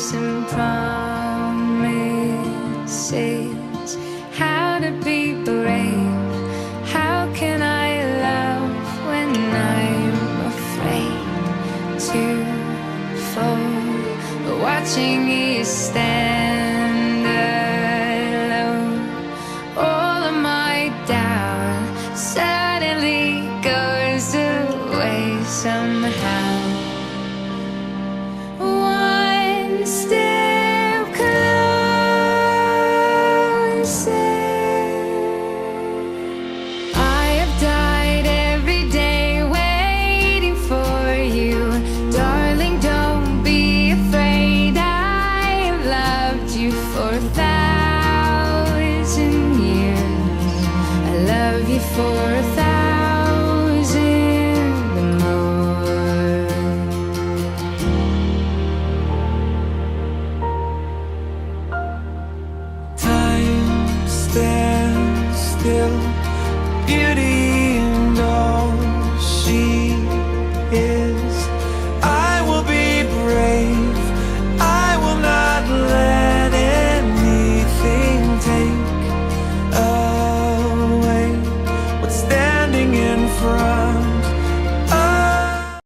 dreams and promises, how to be brave, how can I love when I'm afraid to fall, watching you stand alone. All of my doubt suddenly goes away somehow. One step closer. I have died every day waiting for you. Darling, don't be afraid. I have loved you for 1,000 years. I love you for 1,000 more. Time stands still, beauty